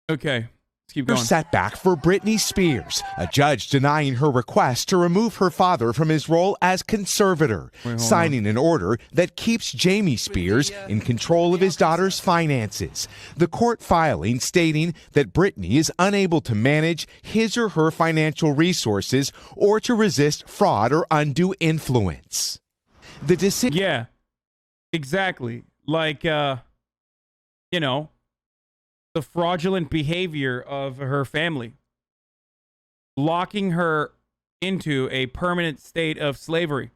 Okay, let's keep going. Setback for Britney Spears, a judge denying her request to remove her father from his role as conservator, signing an order that keeps Jamie Spears in control of his daughter's finances. The court filing stating that Britney is unable to manage his or her financial resources or to resist fraud or undue influence. The decision. Yeah, exactly. Like, you know, the fraudulent behavior of her family, locking her into a permanent state of slavery.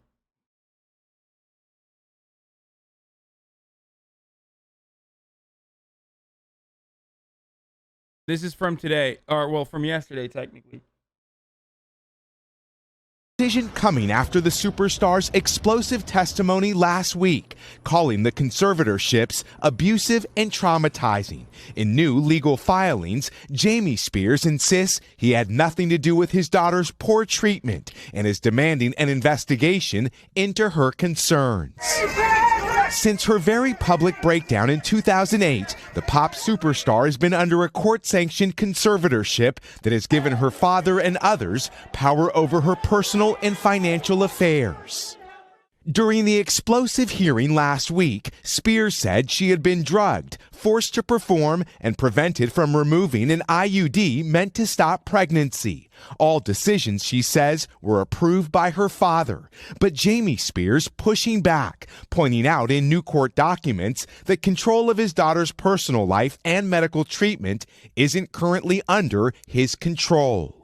This is from today, or well, from yesterday, technically. Decision coming after the superstar's explosive testimony last week, calling the conservatorships abusive and traumatizing. In new legal filings, Jamie Spears insists he had nothing to do with his daughter's poor treatment and is demanding an investigation into her concerns. Since her very public breakdown in 2008, the pop superstar has been under a court-sanctioned conservatorship that has given her father and others power over her personal and financial affairs. During the explosive hearing last week, Spears said she had been drugged, forced to perform, and prevented from removing an IUD meant to stop pregnancy. All decisions, she says, were approved by her father. But Jamie Spears pushing back, pointing out in new court documents that control of his daughter's personal life and medical treatment isn't currently under his control.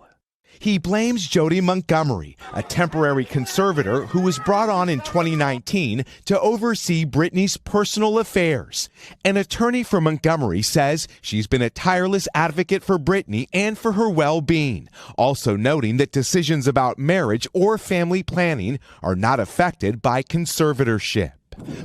He blames Jody Montgomery, a temporary conservator who was brought on in 2019 to oversee Britney's personal affairs. An attorney for Montgomery says she's been a tireless advocate for Britney and for her well-being, also noting that decisions about marriage or family planning are not affected by conservatorship.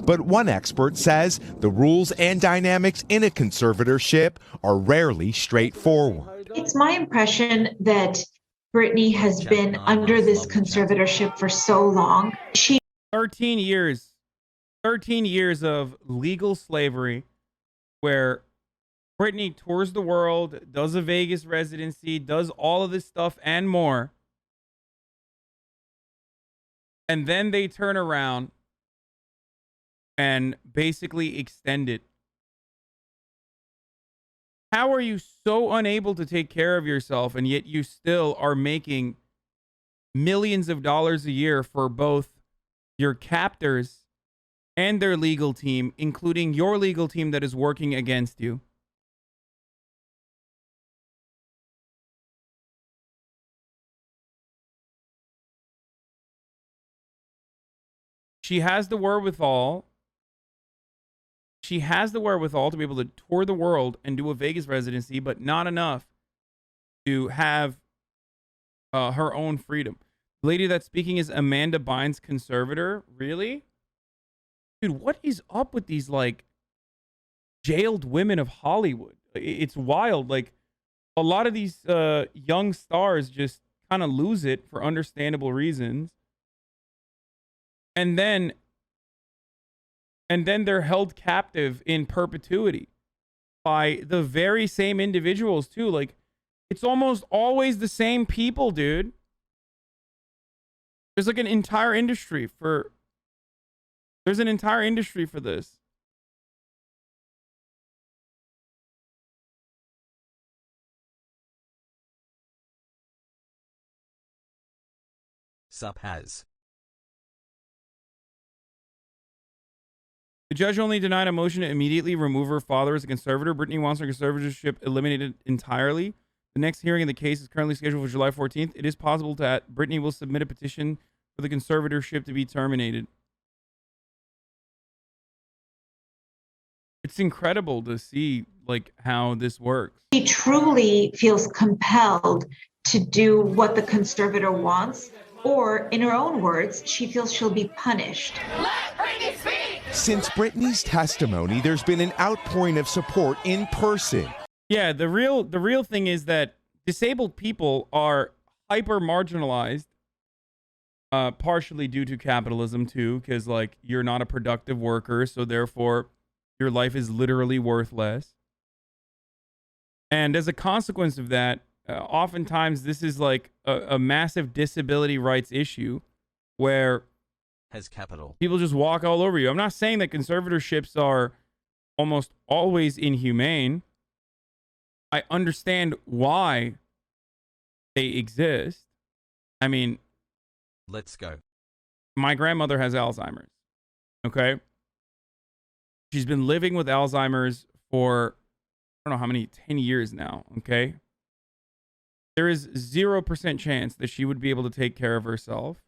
But one expert says the rules and dynamics in a conservatorship are rarely straightforward. It's my impression that Britney has been under this conservatorship for so long. 13 years of legal slavery where Britney tours the world, does a Vegas residency, does all of this stuff and more. And then they turn around and basically extend it. How are you so unable to take care of yourself and yet you still are making millions of dollars a year for both your captors and their legal team, including your legal team that is working against you? She has the wherewithal. She has the wherewithal to be able to tour the world and do a Vegas residency, but not enough to have her own freedom. The lady that's speaking is Amanda Bynes' conservator. Really? Dude, what is up with these, like, jailed women of Hollywood? It's wild. Like, a lot of these young stars just kind of lose it for understandable reasons. And then they're held captive in perpetuity by the very same individuals too. Like, it's almost always the same people, dude. There's like an entire industry for this. Sup has. The judge only denied a motion to immediately remove her father as a conservator. Britney wants her conservatorship eliminated entirely. The next hearing in the case is currently scheduled for July 14th. It is possible that Britney will submit a petition for the conservatorship to be terminated. It's incredible to see, like, how this works. She truly feels compelled to do what the conservator wants, or in her own words, she feels she'll be punished. Let Britney speak! Since Britney's testimony, there's been an outpouring of support in person. Yeah, the real thing is that disabled people are hyper marginalized, partially due to capitalism too, because, like, you're not a productive worker, so therefore your life is literally worthless. And as a consequence of that, oftentimes this is like a massive disability rights issue where has capital. people just walk all over you. I'm not saying that conservatorships are almost always inhumane. I understand why they exist. I mean, Let's go. my grandmother has Alzheimer's. Okay. She's been living with Alzheimer's for, I don't know how many, 10 years now. Okay. There is 0% chance that she would be able to take care of herself.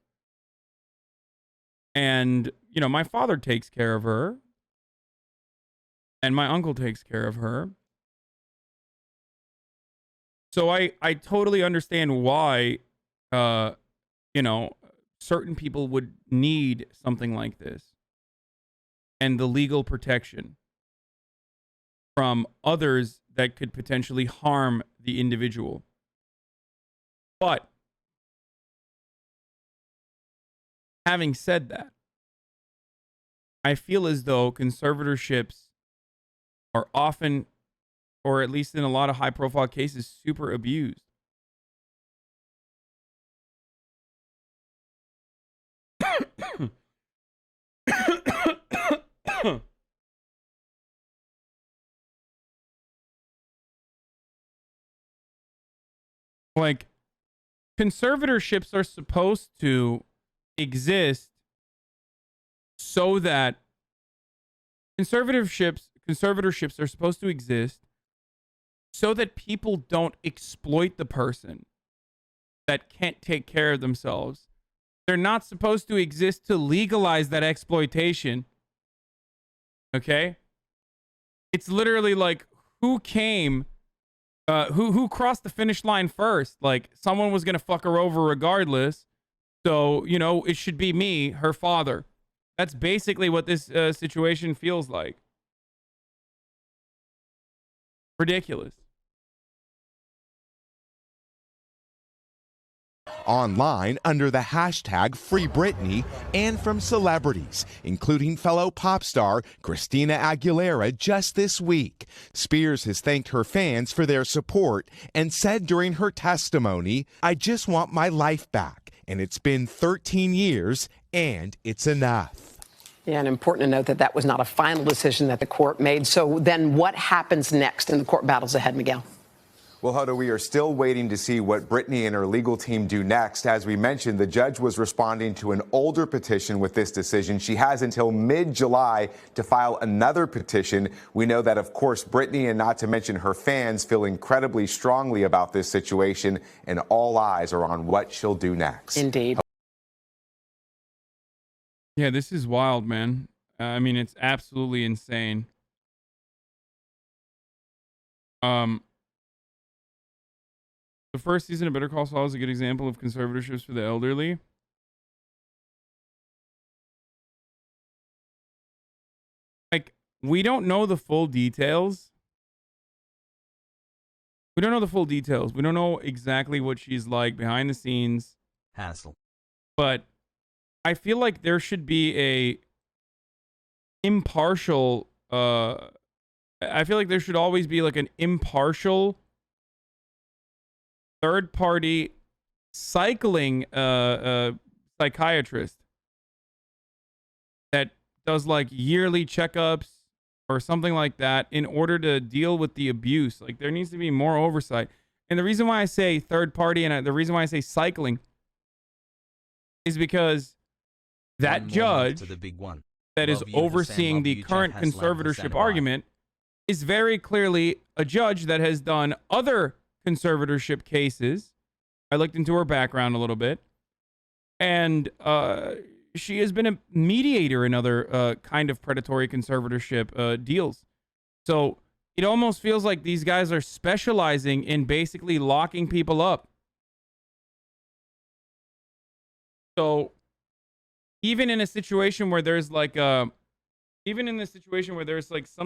And, you know, my father takes care of her. And my uncle takes care of her. So I totally understand why, you know, certain people would need something like this. And the legal protection from others that could potentially harm the individual. But having said that, I feel as though conservatorships are often, or at least in a lot of high profile cases, super abused. Like, conservatorships are supposed to exist so that conservatorships are supposed to exist so that people don't exploit the person that can't take care of themselves. They're not supposed to exist to legalize that exploitation. Okay? It's literally like who crossed the finish line first? Like someone was going to fuck her over regardless. So, you know, it should be me, her father. That's basically what this situation feels like. Ridiculous. Online under the hashtag #FreeBritney and from celebrities, including fellow pop star Christina Aguilera just this week. Spears has thanked her fans for their support and said during her testimony, "I just want my life back, and it's been 13 years, and it's enough." Yeah, and important to note that that was not a final decision that the court made. So then what happens next in the court battles ahead, Miguel? Well, Hoda, we are still waiting to see what Britney and her legal team do next. As we mentioned, the judge was responding to an older petition with this decision. She has until mid-July to file another petition. We know that, of course, Britney and not to mention her fans feel incredibly strongly about this situation, and all eyes are on what she'll do next. Indeed. Yeah, this is wild, man. I mean, it's absolutely insane. The first season of Better Call Saul is a good example of conservatorships for the elderly. Like, we don't know the full details. We don't know the full details. We don't know exactly what she's like behind the scenes. Hassle. But I feel like there should be a impartial, I feel like there should always be like an impartial third-party psychiatrist that does like yearly checkups or something like that in order to deal with the abuse. Like there needs to be more oversight. And the reason why I say third-party and the reason why I say cycling is because that judge to the big one. that is overseeing the current conservatorship argument is very clearly a judge that has done other conservatorship cases. I looked into her background a little bit, and she has been a mediator in other kind of predatory conservatorship deals. So it almost feels like these guys are specializing in basically locking people up. So even in a situation where there's like some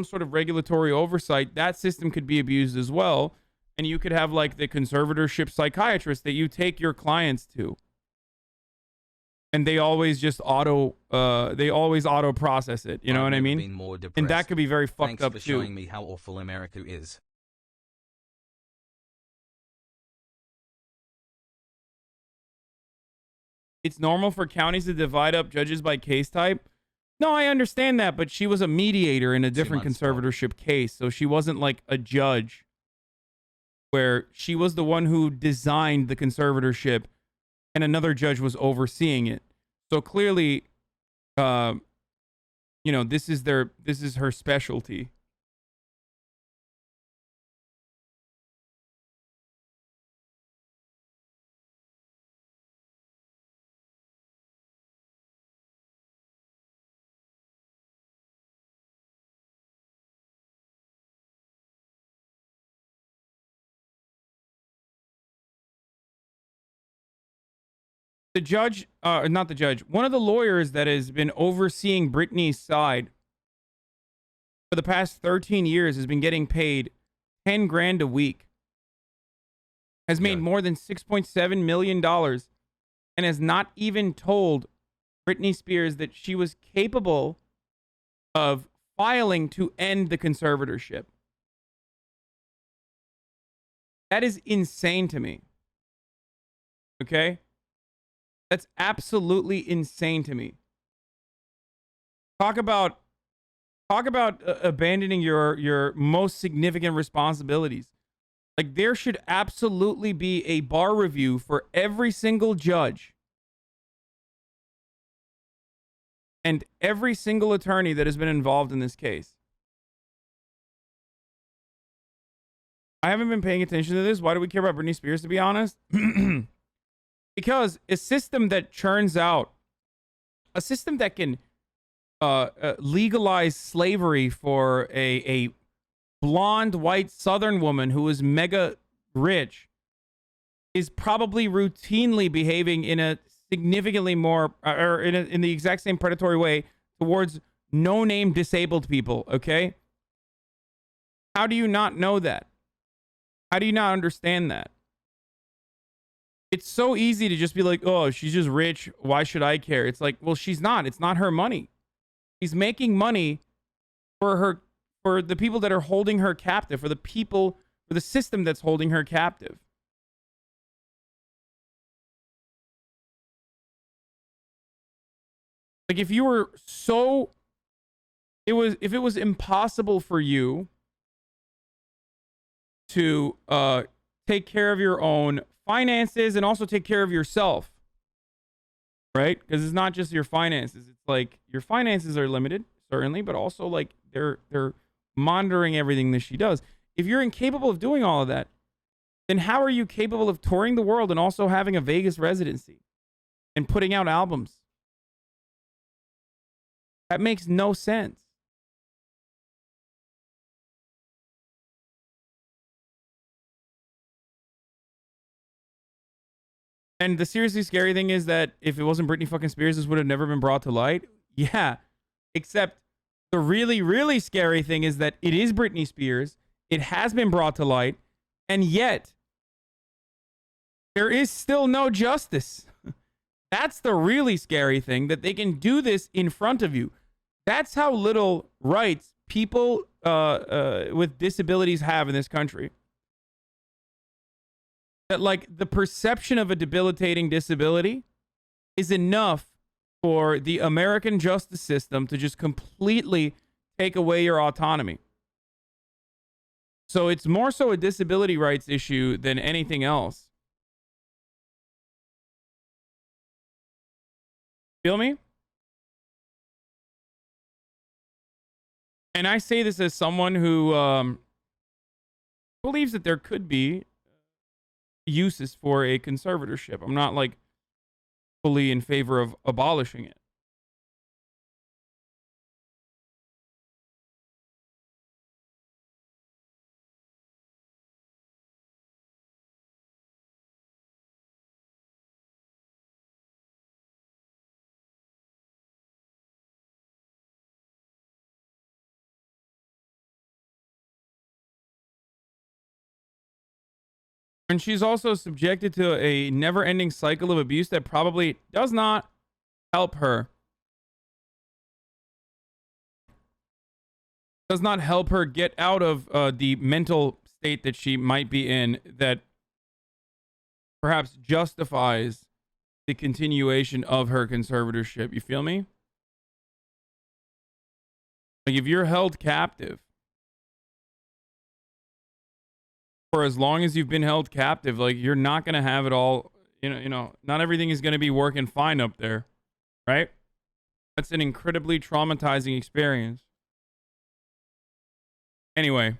sort of regulatory oversight, that system could be abused as well. And you could have like the conservatorship psychiatrist that you take your clients to. And they always just auto process it. You know what I mean? And that could be very fucked up too. Thanks for showing me how awful America is. it's normal for counties to divide up judges by case type. No, I understand that, but she was a mediator in a different conservatorship case, so she wasn't like a judge where she was the one who designed the conservatorship and another judge was overseeing it. So clearly, this is her specialty. The judge, not the judge, one of the lawyers that has been overseeing Britney's side for the past 13 years has been getting paid 10 grand a week, has made more than $6.7 million, and has not even told Britney Spears that she was capable of filing to end the conservatorship. That is insane to me. Okay? That's absolutely insane to me. Talk about abandoning your most significant responsibilities. Like, there should absolutely be a bar review for every single judge and every single attorney that has been involved in this case. I haven't been paying attention to this. Why do we care about Britney Spears, to be honest? Because a system that churns out, a system that can legalize slavery for a blonde, white Southern woman who is mega rich, is probably routinely behaving in a significantly more, or in the exact same predatory way towards no-name disabled people, okay? How do you not know that? How do you not understand that? It's so easy to just be like, oh, she's just rich. Why should I care? It's like, well, she's not. It's not her money. She's making money for the people that are holding her captive, for the system that's holding her captive. Like, if it was impossible for you to take care of your own finances and also take care of yourself, right? Because it's not just your finances. It's like your finances are limited, certainly, but also like they're monitoring everything that she does. If you're incapable of doing all of that, then how are you capable of touring the world and also having a Vegas residency and putting out albums? That makes no sense. And the seriously scary thing is that if it wasn't Britney fucking Spears, this would have never been brought to light. Yeah. Except the really, really scary thing is that it is Britney Spears. It has been brought to light. And yet, there is still no justice. That's the really scary thing, that they can do this in front of you. That's how little rights people with disabilities have in this country. That, like, the perception of a debilitating disability is enough for the American justice system to just completely take away your autonomy. So it's more so a disability rights issue than anything else. Feel me? And I say this as someone who believes that there could be uses for a conservatorship. I'm not like fully in favor of abolishing it. And she's also subjected to a never-ending cycle of abuse that probably does not help her. Does not help her get out of the mental state that she might be in, that perhaps justifies the continuation of her conservatorship. You feel me? Like, if you're held captive for as long as you've been held captive, like, you're not going to have it all, not everything is going to be working fine up there, right? That's an incredibly traumatizing experience. Anyway,